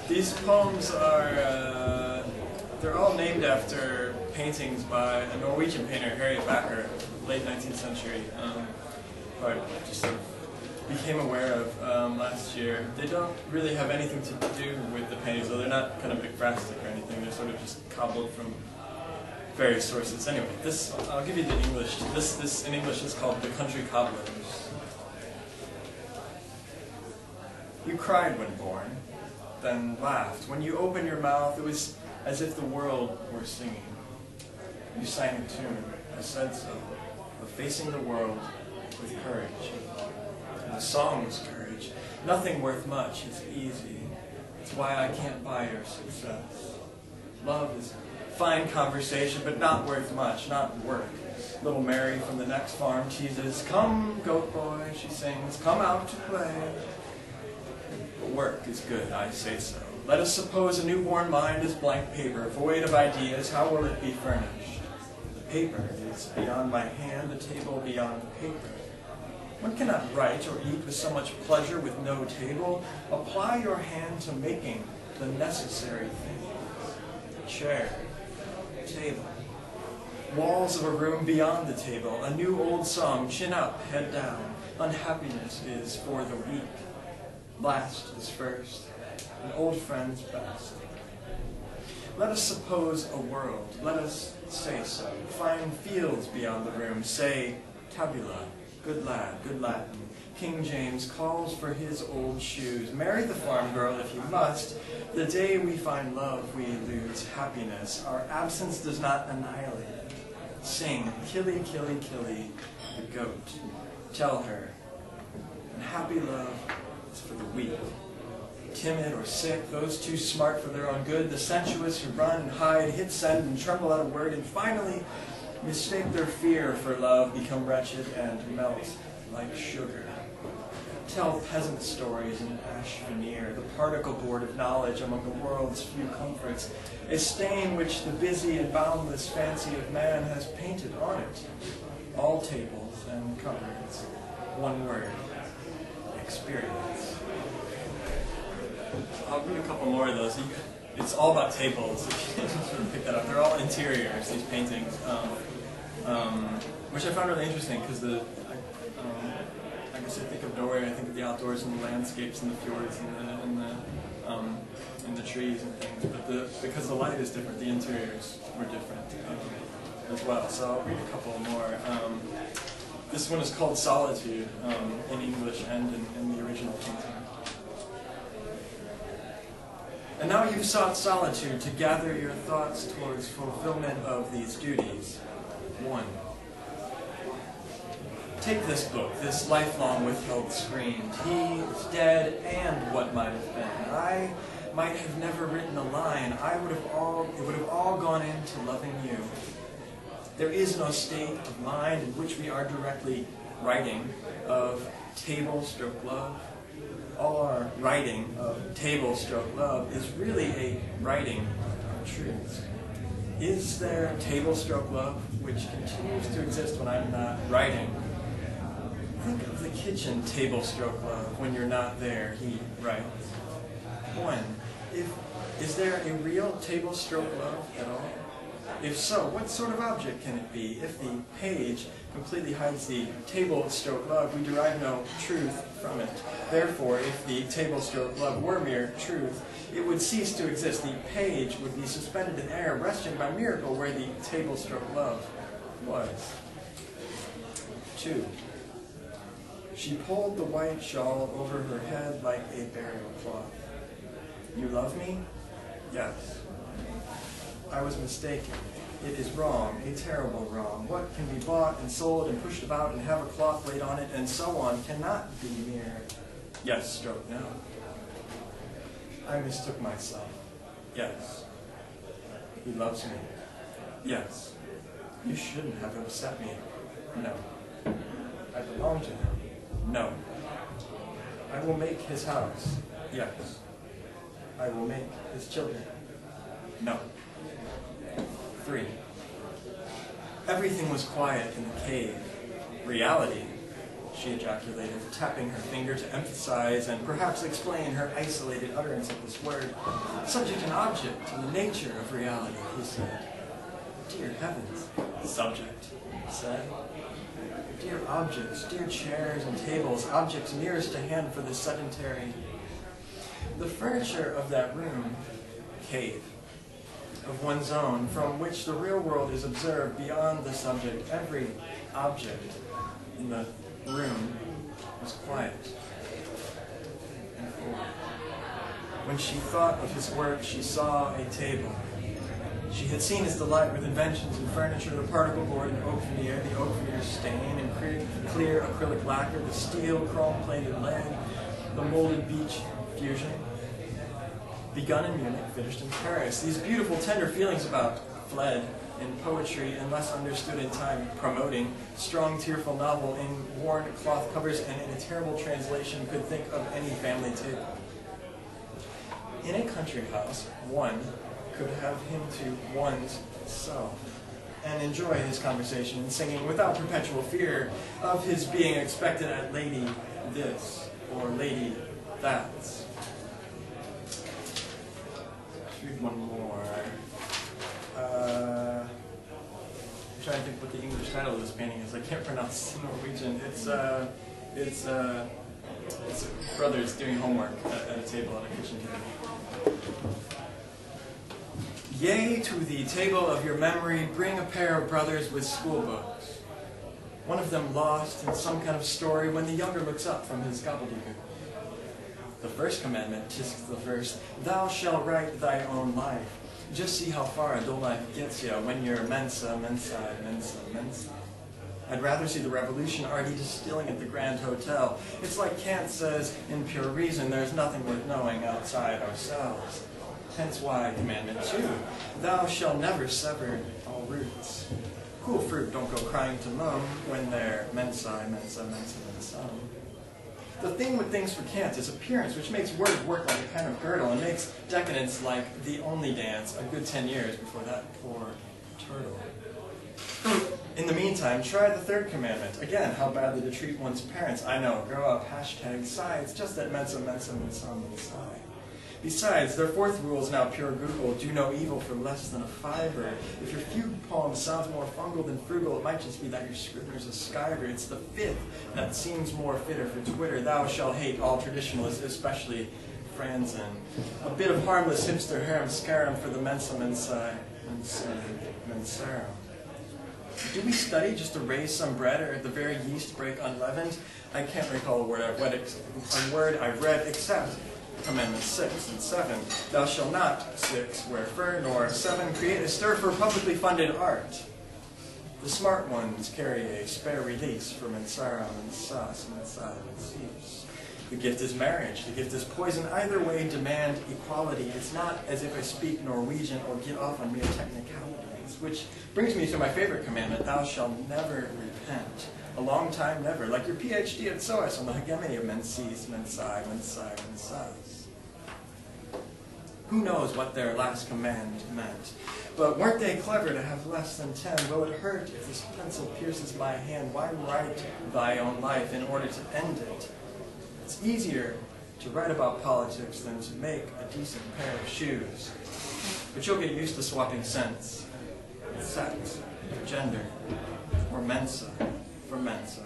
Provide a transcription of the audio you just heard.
These poems are, they're all named after paintings by a Norwegian painter, Harriet Backer, late 19th century, who I just sort of became aware of last year. They don't really have anything to do with the paintings, though they're not kind of ekphrastic or anything. They're sort of just cobbled from various sources. Anyway, this, I'll give you the English. This in English is called The Country Cobblers. You cried when born, then laughed. When you opened your mouth, it was as if the world were singing. You sang a tune, I said so, of facing the world with courage. And the song was courage. Nothing worth much is easy. It's why I can't buy your success. Love is fine conversation, but not worth much, not work. Little Mary from the next farm teases, "Come, goat boy," she sings, "come out to play." But work is good, I say so. Let us suppose a newborn mind is blank paper, void of ideas. How will it be furnished? The paper is beyond my hand, the table beyond the paper. One cannot write or eat with so much pleasure with no table. Apply your hand to making the necessary things. Chair, table, walls of a room beyond the table, a new old song, chin up, head down. Unhappiness is for the weak. Last is first, an old friend's best. Let us suppose a world, let us say so. Find fields beyond the room, say tabula, good lad, good Latin. King James calls for his old shoes. Marry the farm girl if you must. The day we find love, we lose happiness. Our absence does not annihilate it. Sing, killy, killy, killy, the goat. Tell her, and happy love is for the weak. Timid or sick, those too smart for their own good, the sensuous who run and hide, hit send and tremble at a word, and finally mistake their fear for love, become wretched and melt like sugar. Tell peasant stories in ash veneer, the particle board of knowledge among the world's few comforts, a stain which the busy and boundless fancy of man has painted on it. All tables and cupboards, one word, experience. I'll read a couple more of those. It's all about tables, if you sort of pick that up. They're all interiors, these paintings, which I found really interesting because I guess I think of Norway, I think of the outdoors and the landscapes and the fjords and the trees and things, but because the light is different, the interiors were different as well. So I'll read a couple more. This one is called Solitude in English and in the original painting. And now you've sought solitude to gather your thoughts towards fulfillment of these duties. 1. Take this book, this lifelong withheld scream. He is dead, and what might have been. I might have never written a line. It would have all gone into loving you. There is no state of mind in which we are directly writing of table/love. All our writing of table/love is really a writing of truths. Is there table/love which continues to exist when I'm not writing? Think of the kitchen table/love when you're not there, he writes. 1. Is there a real table/love at all? If so, what sort of object can it be? If the page completely hides the table/love, we derive no truth from it. Therefore, if the table/love were mere truth, it would cease to exist. The page would be suspended in air, resting by miracle where the table/love was. 2. She pulled the white shawl over her head like a burial cloth. You love me? Yes. I was mistaken. It is wrong, a terrible wrong. What can be bought and sold and pushed about and have a cloth laid on it and so on cannot be mere yes/no. I mistook myself. Yes. He loves me. Yes. You shouldn't have upset me. No. I belong to him. No. I will make his house. Yes. I will make his children. No. 3. Everything was quiet in the cave. Reality she ejaculated, tapping her finger to emphasize and perhaps explain her isolated utterance of this word. Subject and object in the nature of reality, he said. Dear heavens, subject, he said. Dear objects, dear chairs and tables, objects nearest to hand for the sedentary. The furniture of that room, cave, of one's own, from which the real world is observed beyond the subject, every object in the room was quiet and full. When she thought of his work, she saw a table. She had seen his delight with inventions in furniture, the particle board and oak veneer, the oak veneer stain and clear acrylic lacquer, the steel chrome-plated lead, the molded beech fusion. Begun in Munich, finished in Paris. These beautiful, tender feelings about fled in poetry and less understood in time, promoting strong, tearful novel in worn cloth covers and in a terrible translation could think of any family table. In a country house, one could have him to one's self and enjoy his conversation and singing without perpetual fear of his being expected at Lady This or Lady That's. Let's read one more. I'm trying to think what the English title of this painting is. I can't pronounce Norwegian. It's brothers doing homework at a table, at a kitchen table. Yea, to the table of your memory, bring a pair of brothers with school books. One of them lost in some kind of story when the younger looks up from his gobbledygook. The first commandment, 'tis the verse, thou shalt write thy own life. Just see how far a dull life gets you when you're mensa, mensa, mensa, mensa. I'd rather see the revolution already distilling at the Grand Hotel. It's like Kant says, in Pure Reason, there's nothing worth knowing outside ourselves. Hence why, commandment 2, thou shalt never sever all roots. Cool fruit don't go crying to moan when they're mensa, mensa, mensa, mensa. The thing with things for Kant is appearance, which makes words work like a kind of girdle and makes decadence like the only dance a good 10 years before that poor turtle. In the meantime, try the third commandment. Again, how badly to treat one's parents. I know, grow up, #sides, just that mensa, mensa, mensa, mensa. Besides, their fourth rule is now pure Google. Do no evil for less than a fiver. If your fugue poem sounds more fungal than frugal, it might just be that your scrivener's a skiver. It's the fifth that seems more fitter for Twitter. Thou shalt hate all traditionalists, especially Franzen. A bit of harmless hipster harum scarum for the mensa, mensa, mensa, mensarum. Do we study just to raise some bread or at the very yeast break unleavened? I can't recall a word I've read except Commandments 6 and 7. Thou shalt not, 6, wear fur, nor 7, create a stir for publicly funded art. The smart ones carry a spare release for mensarum and sas, mensai, mensis. The gift is marriage. The gift is poison. Either way, demand equality. It's not as if I speak Norwegian or get off on mere technicalities. Which brings me to my favorite commandment, thou shalt never repent. A long time never, like your PhD at SOAS on the hegemony of mensis, mensai, mensai, mensas. Who knows what their last command meant? But weren't they clever to have less than 10? Will it hurt if this pencil pierces my hand? Why write thy own life in order to end it? It's easier to write about politics than to make a decent pair of shoes. But you'll get used to swapping sense, sex, gender, or mensa for mensa.